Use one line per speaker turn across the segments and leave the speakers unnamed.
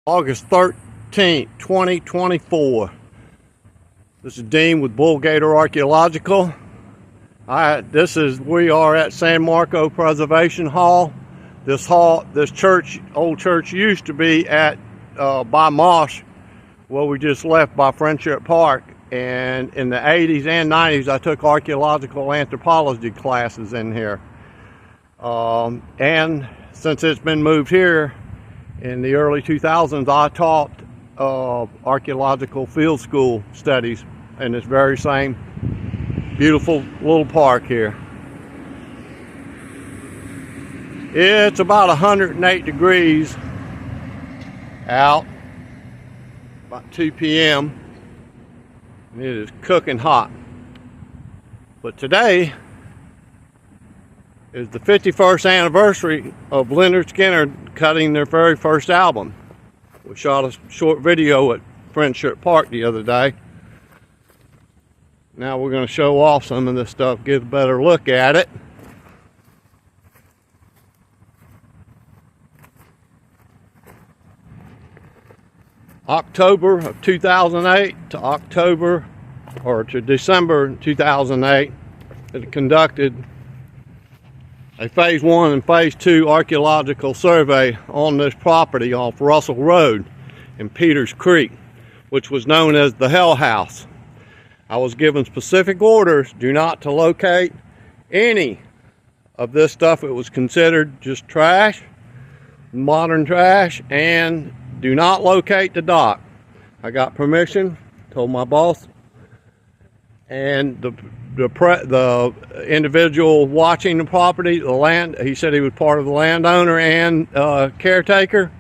August 13th, 2024. This is Dean with Bull Gator Archaeological. We are at San Marco Preservation Hall. This old church used to be at by Mosh, where we just left by Friendship Park. And in the 80s and 90s, I took archaeological anthropology classes in here. And since it's been moved here, in the early 2000s, I taught archaeological field school studies in this very same beautiful little park here. It's about 108 degrees out, about 2 p.m. and it is cooking hot. But today is the 51st anniversary of Lynyrd Skynyrd cutting their very first album. We shot a short video at Friendship Park the other day. Now we're going to show off some of this stuff, get a better look at it. October of 2008 to December 2008, it conducted a Phase 1 and Phase 2 archaeological survey on this property off Russell Road in Peters Creek, which was known as the Hell House. I was given specific orders not to locate any of this stuff. It was considered just trash, modern trash, and do not locate the dock. I got permission, told my boss, and the individual watching the property, he said he was part of the landowner and caretaker,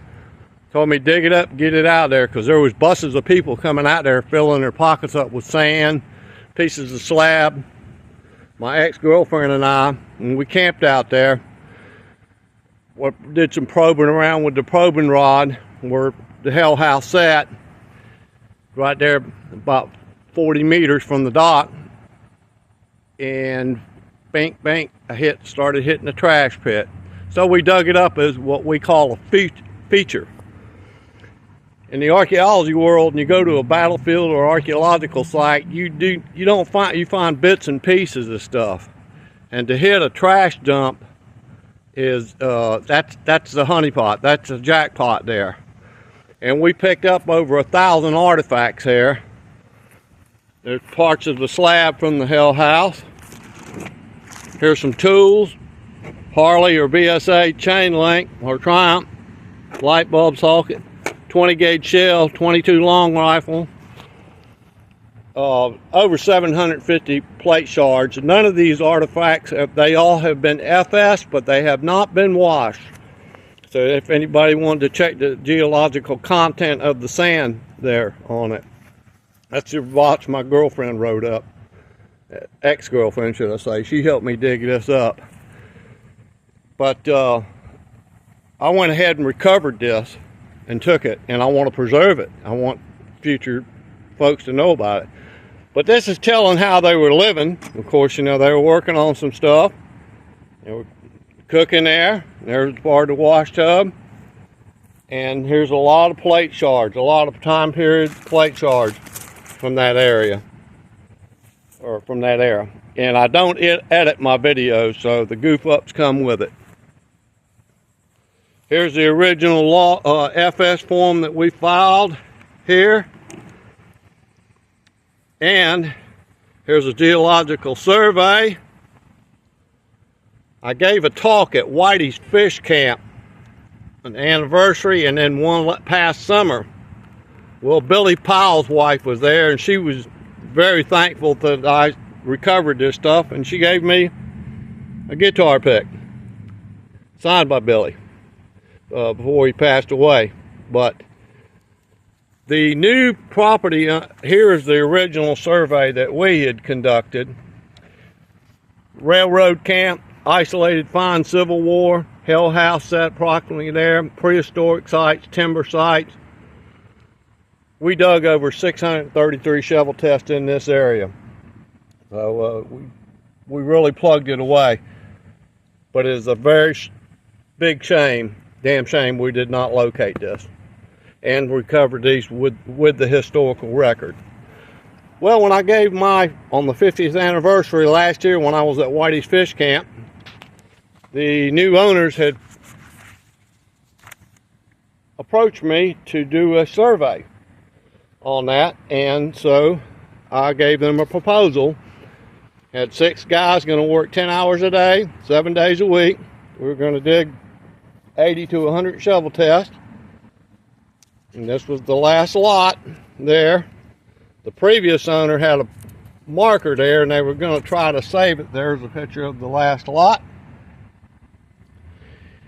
told me dig it up, get it out of there, because there was buses of people coming out there filling their pockets up with sand, pieces of slab. My ex-girlfriend and we camped out there. Did some probing around with the probing rod where the Hell House sat, right there about 40 meters from the dock. And bink, bink, started hitting the trash pit. So we dug it up as what we call a feature. In the archaeology world, when you go to a battlefield or archaeological site, you find bits and pieces of stuff. And to hit a trash dump is that's the honeypot, that's a jackpot there. And we picked up over 1,000 artifacts here. There's parts of the slab from the Hell House. Here's some tools, Harley or BSA chain link or Triumph, light bulb socket, 20 gauge shell, 22 long rifle, over 750 plate shards. None of these artifacts, they all have been FS, but they have not been washed. So if anybody wanted to check the geological content of the sand there on it. That's the box my girlfriend wrote up. Ex-girlfriend, should I say. She helped me dig this up. But I went ahead and recovered this and took it, and I want to preserve it. I want future folks to know about it. But this is telling how they were living. Of course, they were working on some stuff. They were cooking there. There's part of the wash tub. And here's a lot of plate shards, a lot of time period plate shards from that area, or from that era. And I don't edit my videos, so the goof ups come with it. Here's the original FS form that we filed here. And here's a geological survey. I gave a talk at Whitey's Fish Camp, an anniversary, and then one past summer. Well, Billy Powell's wife was there, and she was very thankful that I recovered this stuff, and she gave me a guitar pick signed by Billy before he passed away. But the new property, here is the original survey that we had conducted. Railroad camp, isolated find, Civil War, Hell House set approximately there, prehistoric sites, timber sites. We dug over 633 shovel tests in this area. So we really plugged it away. But it is a very big shame, damn shame, we did not locate this. and recovered these with the historical record. Well, when I gave on the 50th anniversary last year when I was at Whitey's Fish Camp, the new owners had approached me to do a survey on that, and so I gave them a proposal. Had 6 guys going to work 10 hours a day, 7 days a week. We were going to dig 80 to 100 shovel tests, and this was the last lot there. The previous owner had a marker there, and they were going to try to save it. There's a picture of the last lot.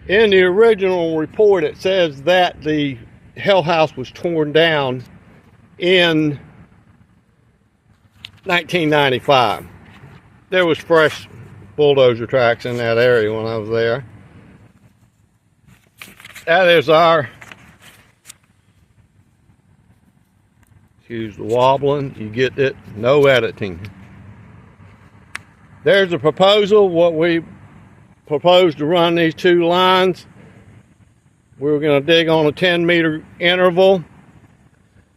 In the original report, it says that the Hell House was torn down in 1995. There was fresh bulldozer tracks in that area when I was there. That is our, excuse the wobbling, you get it, no editing. There's a proposal, what we proposed to run these 2 lines. We were going to dig on a 10-meter interval,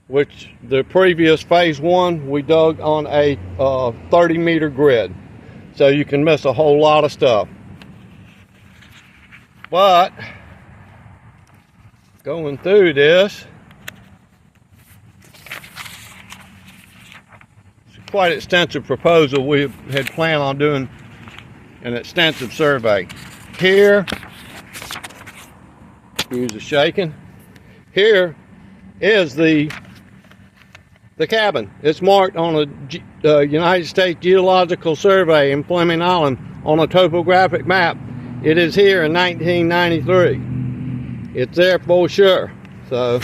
which the previous phase 1 we dug on a 30-meter grid, so you can miss a whole lot of stuff. But going through this, it's a quite extensive proposal. We had planned on doing an extensive survey. Here, excuse the shaking, here is the cabin. It's marked on a United States Geological Survey in Fleming Island on a topographic map. It is here in 1993. It's there for sure. So,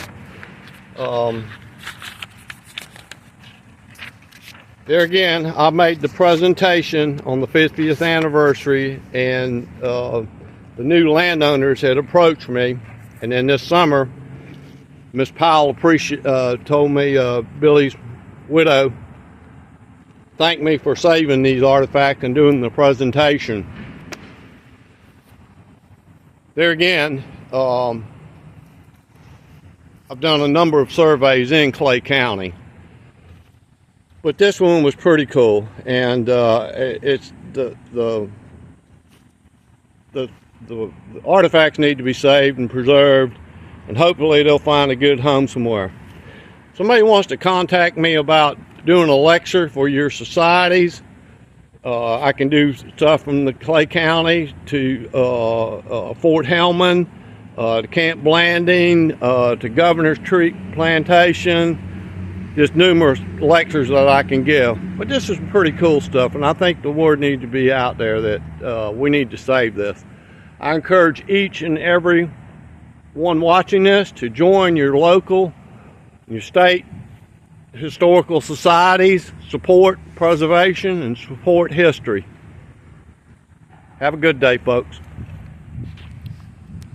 there again, I made the presentation on the 50th anniversary, and the new landowners had approached me, and then this summer, Miss Powell told me, Billy's widow, thanked me for saving these artifacts and doing the presentation. There again, I've done a number of surveys in Clay County, but this one was pretty cool, and it's the artifacts need to be saved and preserved, and hopefully they'll find a good home somewhere. Somebody wants to contact me about doing a lecture for your societies. I can do stuff from the Clay County to Fort Hellman, to Camp Blanding, to Governor's Creek Plantation. Just numerous lectures that I can give. But this is pretty cool stuff, and I think the word needs to be out there that we need to save this. I encourage each and every one watching this to join your local, your state historical societies, support preservation and support history. Have a good day, folks.